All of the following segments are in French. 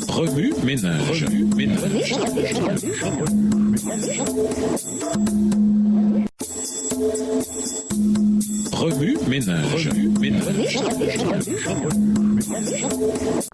Remue ménage. Remue ménage.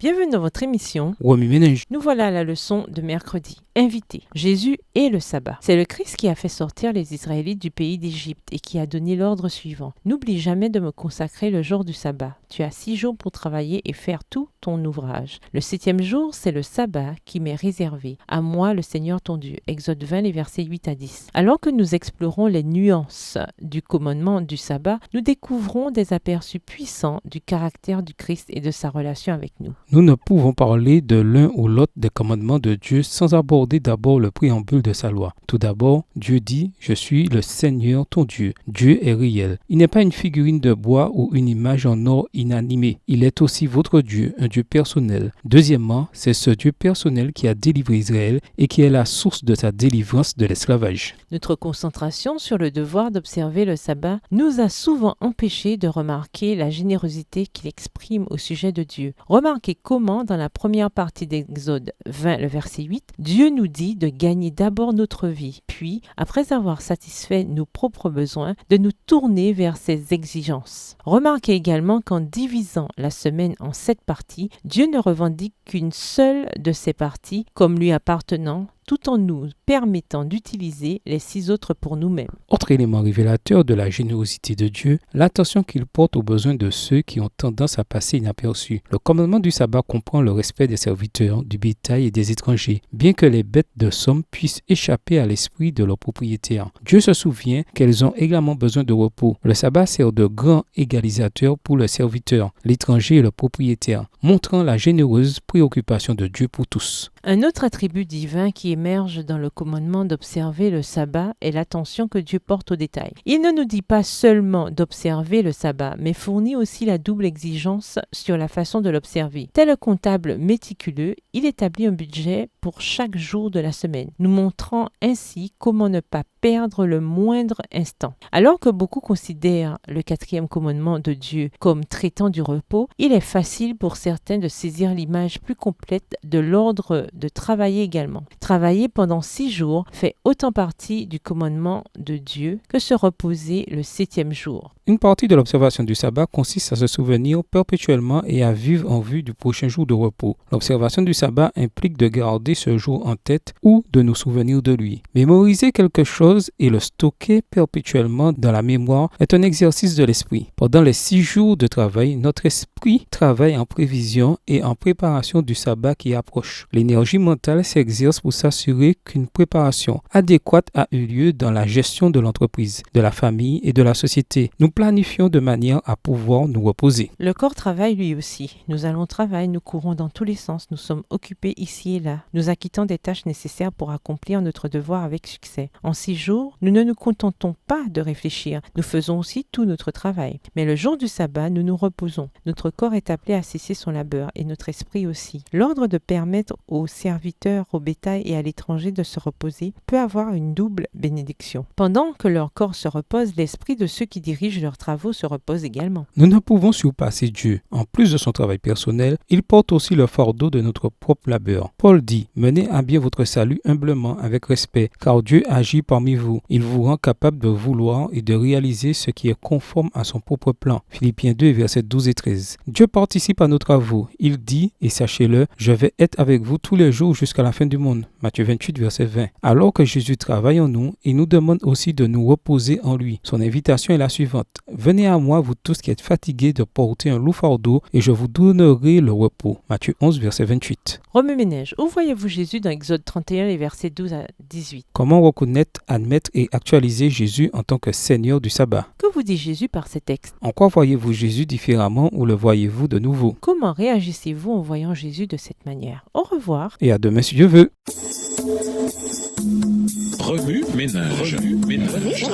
Bienvenue dans votre émission. Remue ménage. Nous voilà à la leçon de mercredi. Invité. Jésus et le sabbat. C'est le Christ qui a fait sortir les Israélites du pays d'Égypte et qui a donné l'ordre suivant. N'oublie jamais de me consacrer le jour du sabbat. Tu as 6 jours pour travailler et faire tout ton ouvrage. Le 7e jour, c'est le sabbat qui m'est réservé. À moi, le Seigneur ton Dieu. Exode 20, les versets 8 à 10. Alors que nous explorons les nuances du commandement du sabbat, nous découvrons des aperçus puissants du caractère du Christ et de sa relation avec nous. Nous ne pouvons parler de l'un ou l'autre des commandements de Dieu sans aborder d'abord le préambule de sa loi. Tout d'abord, Dieu dit « Je suis le Seigneur ton Dieu ». Dieu est réel. Il n'est pas une figurine de bois ou une image en or inanimée. Il est aussi votre Dieu, un Dieu personnel. Deuxièmement, c'est ce Dieu personnel qui a délivré Israël et qui est la source de sa délivrance de l'esclavage. Notre concentration sur le devoir d'observer le sabbat nous a souvent empêchés de remarquer la générosité qu'il exprime au sujet de Dieu. Remarquez comment, dans la première partie d'Exode 20, le verset 8, Dieu nous dit de gagner d'abord notre vie, puis, après avoir satisfait nos propres besoins, de nous tourner vers ses exigences. Remarquez également qu'en divisant la semaine en 7 parties, Dieu ne revendique qu'une seule de ces parties comme lui appartenant, tout en nous permettant d'utiliser les 6 autres pour nous-mêmes. Autre élément révélateur de la générosité de Dieu, l'attention qu'il porte aux besoins de ceux qui ont tendance à passer inaperçus. Le commandement du sabbat comprend le respect des serviteurs, du bétail et des étrangers, bien que les bêtes de somme puissent échapper à l'esprit de leurs propriétaires. Dieu se souvient qu'elles ont également besoin de repos. Le sabbat sert de grand égalisateur pour le serviteur, l'étranger et le propriétaire, montrant la généreuse préoccupation de Dieu pour tous. Un autre attribut divin qui émerge dans le commandement d'observer le sabbat est l'attention que Dieu porte aux détails. Il ne nous dit pas seulement d'observer le sabbat, mais fournit aussi la double exigence sur la façon de l'observer. Tel un comptable méticuleux, il établit un budget pour chaque jour de la semaine, nous montrant ainsi comment ne pas perdre le moindre instant. Alors que beaucoup considèrent le 4e commandement de Dieu comme traitant du repos, il est facile pour certains de saisir l'image plus complète de l'ordre de travailler également. Travailler pendant 6 jours fait autant partie du commandement de Dieu que se reposer le 7e jour. Une partie de l'observation du sabbat consiste à se souvenir perpétuellement et à vivre en vue du prochain jour de repos. L'observation du sabbat implique de garder ce jour en tête ou de nous souvenir de lui. Mémoriser quelque chose et le stocker perpétuellement dans la mémoire est un exercice de l'esprit. Pendant les 6 jours de travail, notre esprit travaille en prévision et en préparation du sabbat qui approche. L'énergie mentale s'exerce pour s'assurer qu'une préparation adéquate a eu lieu dans la gestion de l'entreprise, de la famille et de la société. Nous planifions de manière à pouvoir nous reposer. Le corps travaille lui aussi. Nous allons au travail, nous courons dans tous les sens, nous sommes occupés ici et là, nous acquittons des tâches nécessaires pour accomplir notre devoir avec succès. En 6 jours, nous ne nous contentons pas de réfléchir, nous faisons aussi tout notre travail. Mais le jour du sabbat, nous nous reposons. Notre corps est appelé à cesser son labeur et notre esprit aussi. L'ordre de permettre aux serviteurs, au bétail et à l'étranger de se reposer peut avoir une double bénédiction. Pendant que leur corps se repose, l'esprit de ceux qui dirigent leurs travaux se repose également. Nous ne pouvons surpasser Dieu. En plus de son travail personnel, il porte aussi le fardeau de notre propre labeur. Paul dit « Menez à bien votre salut humblement avec respect, car Dieu agit parmi vous. Il vous rend capable de vouloir et de réaliser ce qui est conforme à son propre plan. » Philippiens 2, versets 12 et 13. Dieu participe à nos travaux. Il dit, et sachez-le, « Je vais être avec vous tous les jours jusqu'à la fin du monde. » Matthieu 28, verset 20. Alors que Jésus travaille en nous, il nous demande aussi de nous reposer en lui. Son invitation est la suivante. Venez à moi, vous tous qui êtes fatigués de porter un lourd fardeau, et je vous donnerai le repos. Matthieu 11, verset 28. Remue ménage. Où voyez-vous Jésus dans Exode 31, les versets 12 à 18? Comment reconnaître, admettre et actualiser Jésus en tant que Seigneur du sabbat? Que vous dit Jésus par ces textes? En quoi voyez-vous Jésus différemment ou le voyez-vous de nouveau? Comment réagissez-vous en voyant Jésus de cette manière? Au revoir. Et à demain si Dieu veut. Remue ménage. Remue ménage.